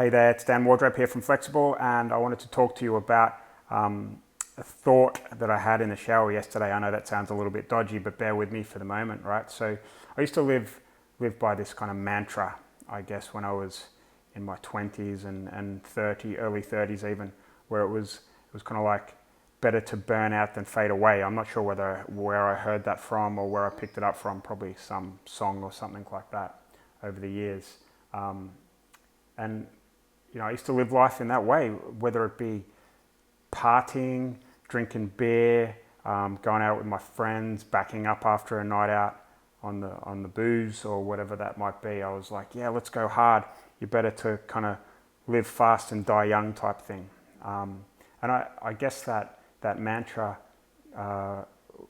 Hey there, it's Dan Wardrope here from Flexxable, and I wanted to talk to you about a thought that I had in the shower yesterday. I know that sounds a little bit dodgy, but bear with me for the moment, right? So I used to live by this kind of mantra, I guess, when I was in my 20s and early 30s even, where it was kind of like better to burn out than fade away. I'm not sure where I heard that from or where I picked it up from, probably some song or something like that over the years. And I used to live life in that way, whether it be partying, drinking beer, going out with my friends, backing up after a night out on the booze or whatever that might be. I was like, yeah, let's go hard. You're better to kind of live fast and die young type thing. And I guess that mantra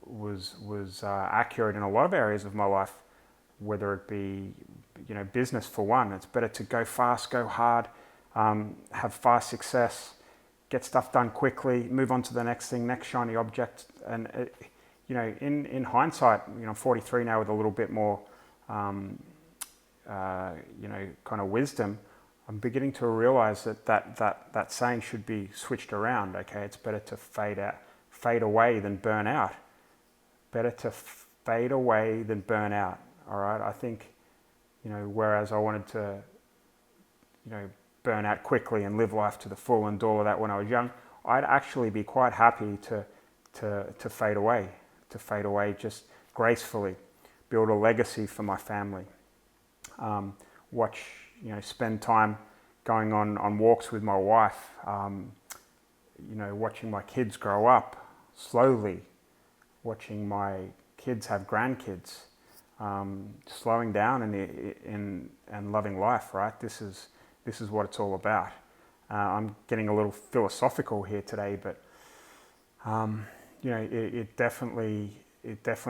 was accurate in a lot of areas of my life, whether it be business for one. It's better to go fast, go hard, have fast success, get stuff done quickly, move on to the next thing, next shiny object. And in hindsight, I'm 43 now with a little bit more kind of wisdom. I'm beginning to realize that saying should be switched around. Okay, it's better to fade away than burn out. Better to fade away than burn out. All right, I think whereas I wanted to burn out quickly and live life to the full and do all of that when I was young, I'd actually be quite happy to fade away just gracefully, build a legacy for my family, spend time going on walks with my wife, watching my kids grow up slowly, watching my kids have grandkids, slowing down and loving life, right? This is what it's all about. I'm getting a little philosophical here today, but it definitely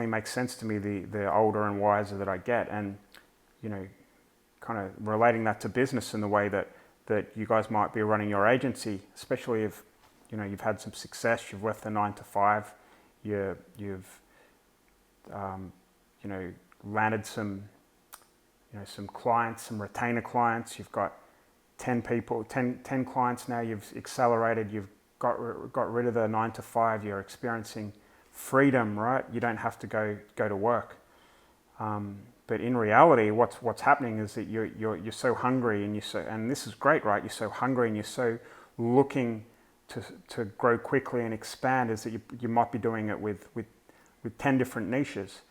makes sense to me the older and wiser that I get, and kind of relating that to business in the way that you guys might be running your agency, especially if you've had some success, you've left the 9 to 5, you've landed some clients, some retainer clients. You've got 10 clients now. You've accelerated. You've got rid of the 9 to 5. You're experiencing freedom, right? You don't have to go to work. But in reality, what's happening is that you're so hungry and this is great, right? You're so hungry and you're so looking to grow quickly and expand, is that you might be doing it with 10 different niches.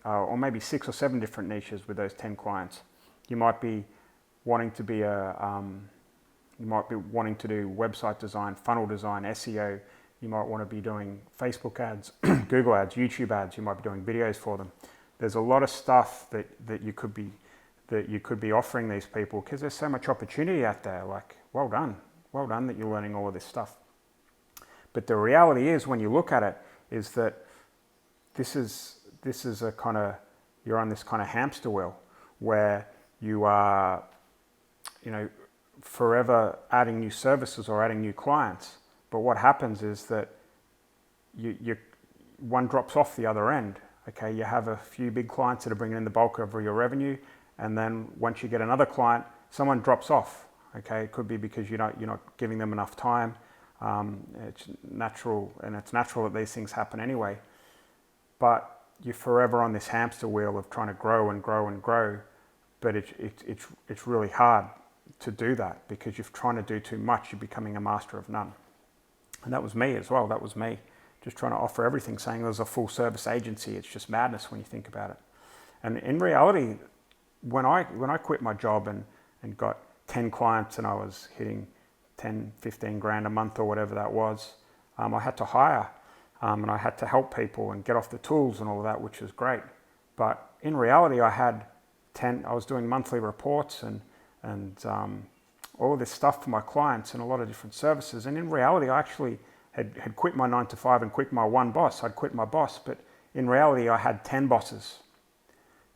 Or maybe 6 or 7 different niches with those 10 clients. You might be wanting to do website design, funnel design, SEO. You might want to be doing Facebook ads, Google ads, YouTube ads. You might be doing videos for them. There's a lot of stuff that you could be offering these people, because there's so much opportunity out there. Like, well done that you're learning all of this stuff. But the reality is, when you look at it, is that this is you're on this kind of hamster wheel where you are, forever adding new services or adding new clients. But what happens is that you one drops off the other end. Okay, you have a few big clients that are bringing in the bulk of your revenue, and then once you get another client, someone drops off. Okay, it could be because you're not giving them enough time. It's natural, and it's natural that these things happen anyway. But you're forever on this hamster wheel of trying to grow and grow and grow, but it's really hard to do that because you're trying to do too much. You're becoming a master of none, and that was me as well. That was me, just trying to offer everything, saying there's a full service agency. It's just madness when you think about it. And in reality, when I quit my job and got 10 clients and I was hitting 10, 15 grand a month or whatever that was, I had to hire. And I had to help people and get off the tools and all of that, which was great. But in reality, I was doing monthly reports and all of this stuff for my clients and a lot of different services. And in reality, I actually had quit my 9 to 5 and quit my one boss. I'd quit my boss, but in reality, I had 10 bosses.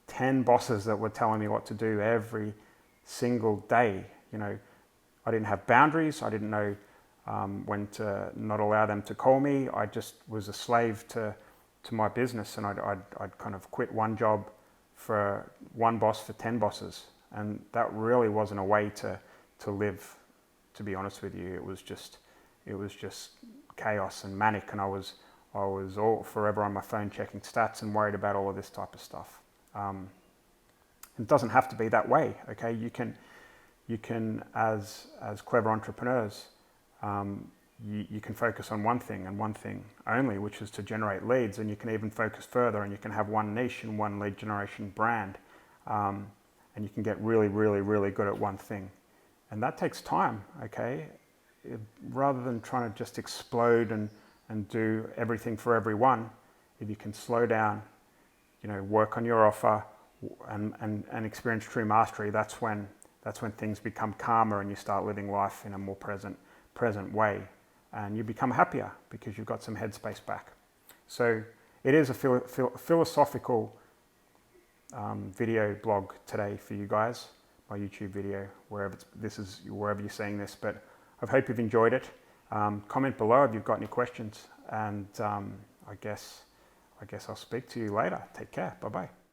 10 bosses that were telling me what to do every single day. I didn't have boundaries. I didn't know when to not allow them to call me. I just was a slave to my business, and I'd kind of quit one job for one boss for 10 bosses, and that really wasn't a way to live to be honest with you. It was just chaos and manic, and I was all forever on my phone checking stats and worried about all of this type of stuff. It doesn't have to be that way, okay? You can as clever entrepreneurs, you can focus on one thing and one thing only, which is to generate leads, and you can even focus further, and you can have one niche and one lead generation brand, and you can get really, really, really good at one thing. And that takes time, okay? Rather than trying to just explode and do everything for everyone, if you can slow down, work on your offer and experience true mastery, that's when things become calmer and you start living life in a more present way, and you become happier because you've got some headspace back. So it is a philosophical video blog today for you guys, my YouTube video, wherever you're seeing this, but I hope you've enjoyed it. Comment below if you've got any questions, and I guess I'll speak to you later. Take care. Bye-bye.